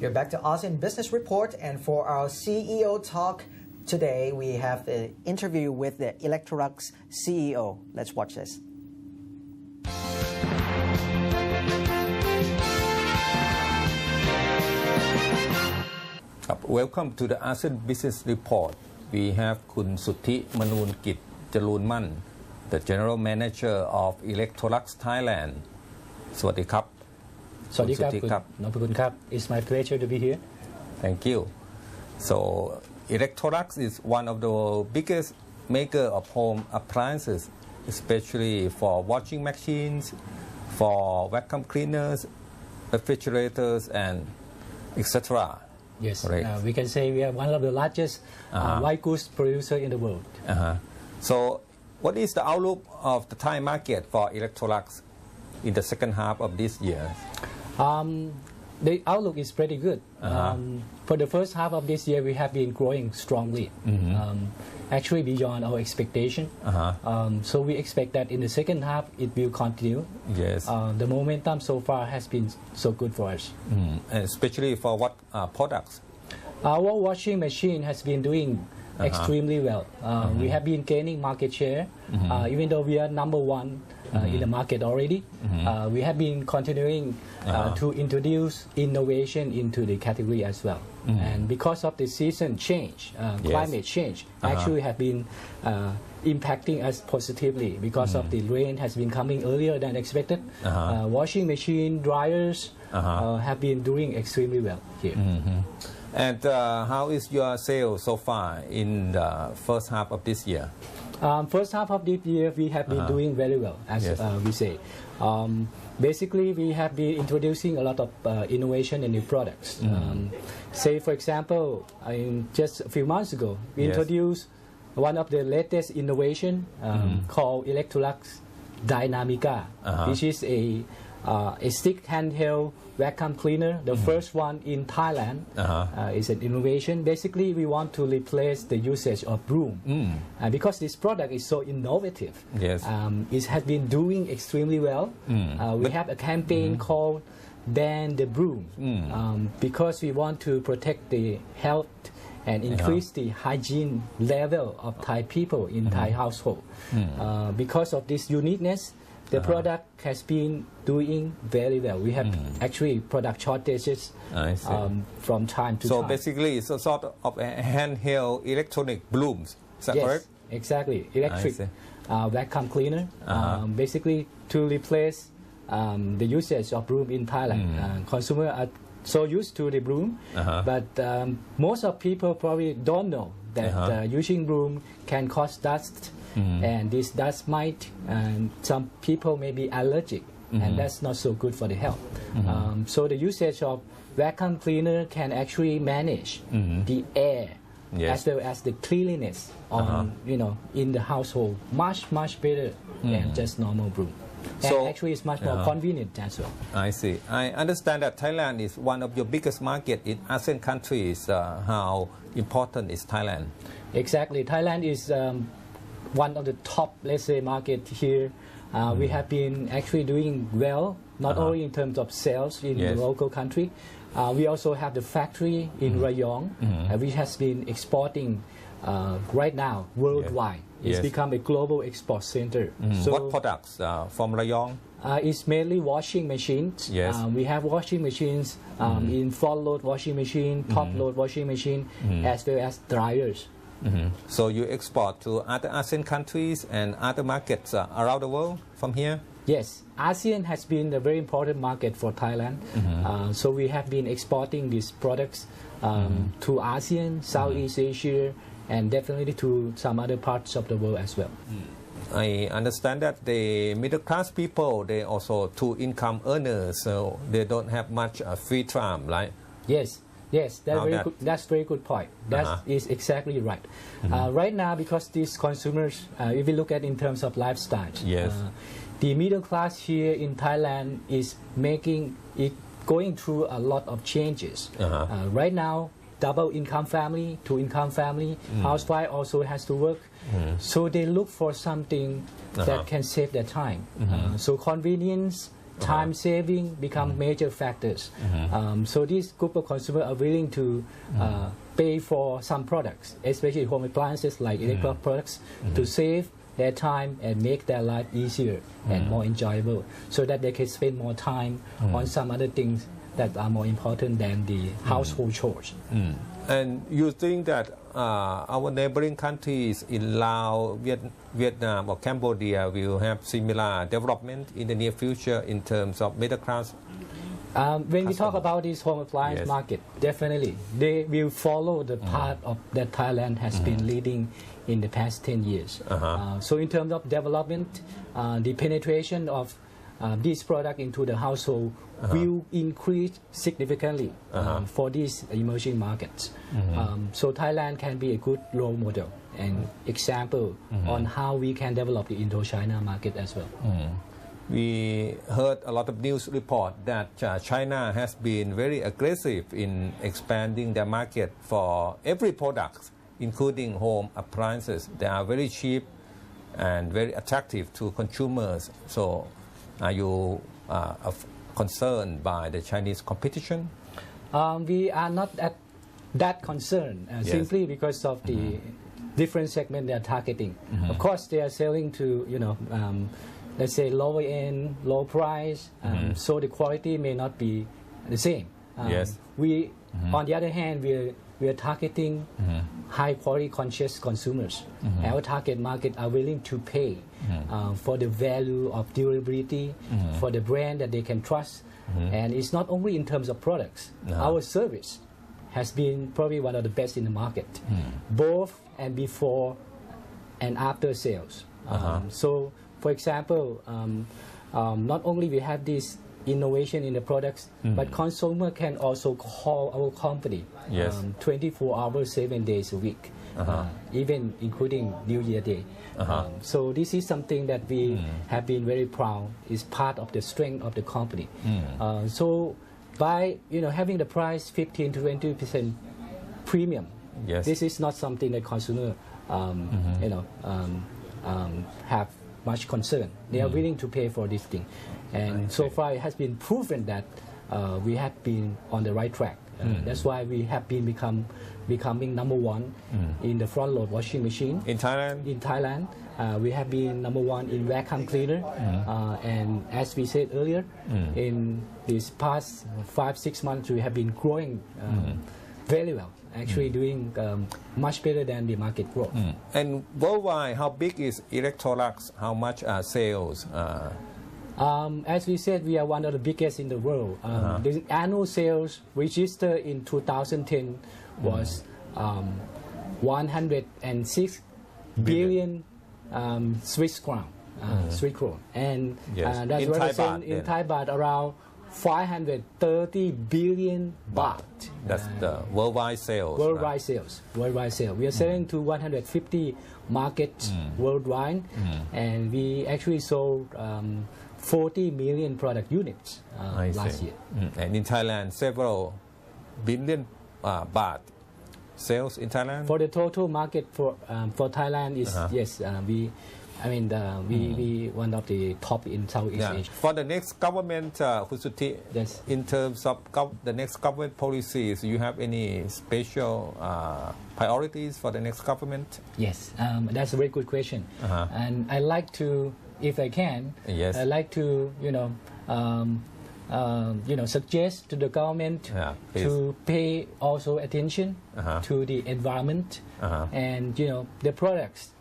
Welcome back to Asean Business Report, and for our CEO talk today, we have an interview with the Electrolux CEO. Let's watch this. Welcome to the ASEAN Business Report. We have Kun Suthi Manunkit Jalunman, the General Manager of Electrolux Thailand. สวัสดีครับ สวัสดีครับคุณนพคุณครับ It's my pleasure to be here. Thank you. So Electrolux is one of the biggest maker of home appliances, especially for washing machines, for vacuum cleaners, refrigerators, and etc. Yes, we can say we are one of the largest white goods producer in the world. So what is the outlook of the Thai market for Electrolux in the second half of this year? The outlook is pretty good. For the first half of this year, we have been growing strongly, actually beyond our expectation. So we expect that in the second half, it will continue. Yes. The momentum so far has been so good for us. And especially for what products? Our washing machine has been doing extremely well. We have been gaining market share, even though we are number one in the market already. We have been continuing to introduce innovation into the category as well. And because of the season change, climate change, actually have been impacting us positively because of the rain has been coming earlier than expected. Washing machine, dryers have been doing extremely well here. And how is your sales so far in the first half of this year? First half of this year, we have been doing very well, as we say. Basically, we have been introducing a lot of innovation and new products. Say, for example, just a few months ago, we introduced one of the latest innovation called Electrolux Dynamica, which is a stick handheld vacuum cleaner, the first one in Thailand. Is an innovation. Basically, we want to replace the usage of broom. Because this product is so innovative, it has been doing extremely well. We have a campaign called Ban the Broom, because we want to protect the health and increase the hygiene level of Thai people in Thai household. Because of this uniqueness, the product has been doing very well. We have actually product shortages from time to time. So basically, it's a sort of a handheld electronic brooms. Is that correct? Exactly. Electric vacuum cleaner, basically to replace the usage of broom in Thailand. Consumers are so used to the broom, but most of people probably don't know that using broom can cause dust. And this dust might, some people may be allergic, and that's not so good for the health. So the usage of vacuum cleaner can actually manage the air as well as the cleanliness on, in the household much better than just normal broom. And so, actually, it's much more convenient as well. I see. I understand that Thailand is one of your biggest market in ASEAN countries. How important is Thailand? Exactly. Thailand is one of the top, let's say, market here. We have been actually doing well, not only in terms of sales in the local country. We also have the factory in Rayong, which has been exporting right now worldwide. It's become a global export center. So what products from Rayong? It's mainly washing machines. We have washing machines in front load washing machine, top load washing machine, as well as dryers. So you export to other ASEAN countries and other markets around the world from here? Yes, ASEAN has been a very important market for Thailand. So we have been exporting these products to ASEAN, Southeast Asia, and definitely to some other parts of the world as well. I understand that the middle class people, they also two income earners, so they don't have much free time, right? Yes, that's very good point. That is exactly right. Right now, because these consumers, if we look at in terms of lifestyle, the middle class here in Thailand is going through a lot of changes. Right now, double income family, two income family, housewife also has to work. So they look for something that can save their time. So convenience time saving become major factors. So this group of consumers are willing to pay for some products, especially home appliances like electronic products, to save their time and make their life easier and more enjoyable, so that they can spend more time on some other things that are more important than the household chores. And you think that our neighboring countries in Laos, Vietnam or Cambodia will have similar development in the near future in terms of middle class? When we talk about this home appliance market, definitely they will follow the path of that Thailand has been leading in the past 10 years. So in terms of development, the penetration of this product into the household will increase significantly for these emerging markets. So Thailand can be a good role model and example on how we can develop the Indo-China market as well. We heard a lot of news report that China has been very aggressive in expanding their market for every product, including home appliances. They are very cheap and very attractive to consumers. So are you concerned by the Chinese competition? We are not that concerned, simply because of the different segment they are targeting. Of course, they are selling to, let's say lower end, low price, so the quality may not be the same. We, on the other hand, we are targeting high quality conscious consumers. Our target market are willing to pay for the value of durability, for the brand that they can trust. And it's not only in terms of products. Our service has been probably one of the best in the market, both and before and after sales. So, for example, not only we have this innovation in the products, but consumer can also call our company 24 hours, 7 days a week, even including New Year Day. So this is something that we have been very proud, is part of the strength of the company. So by having the price 15 to 20% premium, this is not something that consumer have much concern. They are willing to pay for this thing, and so far it has been proven that we have been on the right track. That's why we have been becoming number one in the front load washing machine in Thailand. In Thailand, we have been number one in vacuum cleaner, and as we said earlier, in these past 5-6 months we have been growing very well. Actually doing much better than the market growth. And worldwide, how big is Electrolux? How much are sales? As we said, we are one of the biggest in the world. The annual sales registered in 2010 was 106 billion Swiss crown. And that's represented in Thai baht around 530 billion baht. That's the worldwide sales. Worldwide sales. Worldwide sales. We are selling to 150 markets worldwide, and we actually sold 40 million product units last year. And in Thailand, several billion baht sales in Thailand. For the total market for Thailand is we one of the top in Southeast Asia. For the next government, Husuti, in terms of the next government policies, you have any special priorities for the next government? Yes, that's a very good question. And I like to, if I can, I like to suggest to the government to pay also attention to the environment and the products.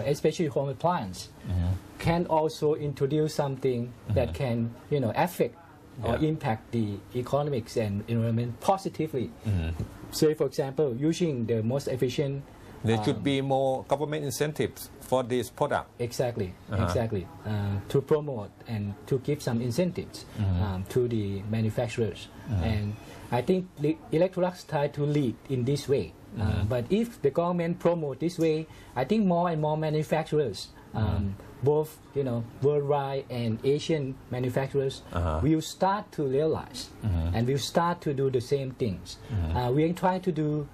Especially home appliance, can also introduce something that can, affect or impact the economics and environment positively. Say, for example, using the most efficient. There should be more government incentives for this product. Exactly. To promote and to give some incentives to the manufacturers. And I think the Electrolux try to lead in this way. But if the government promote this way, I think more and more manufacturers, both worldwide and Asian manufacturers, will start to realize and will start to do the same things. We are trying to do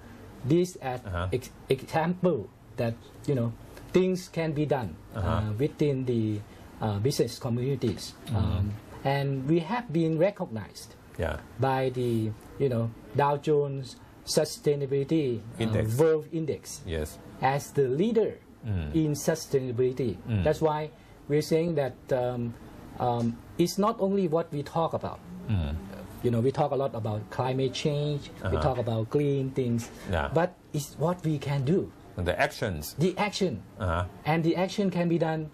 this as example that things can be done within the business communities. and we have been recognized by the Dow Jones Sustainability World Index as the leader in sustainability. That's why we're saying that it's not only what we talk about. We talk a lot about climate change, we talk about green things, but it's what we can do. The actions. The action. And the action can be done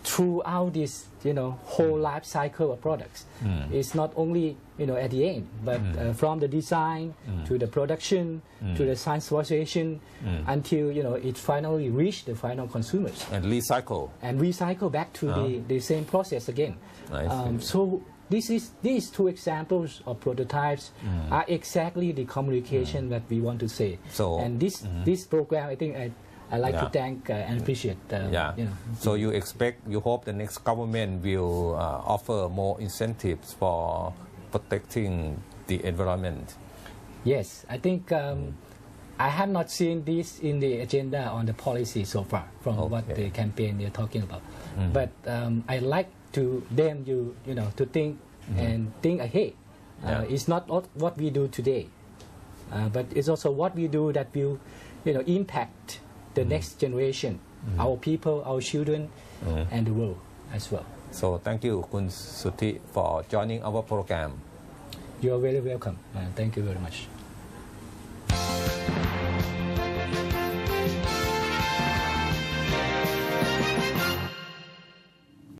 throughout this whole life cycle of products. It's not only at the end, but from the design to the production to the transportation until it finally reach the final consumers. And recycle. And recycle back to the same process again. So these two examples of prototypes are exactly the communication that we want to say. So, and this program, I think I like to thank and appreciate. So you hope the next government will offer more incentives for protecting the environment. Yes, I think I have not seen this in the agenda on the policy so far from what the campaign they're talking about. But I like to them to think and think ahead. It's not what we do today, but it's also what we do that will impact the next generation, our people, our children, and the world as well. So thank you, Kun Suthi, for joining our program. You are very welcome. Thank you very much.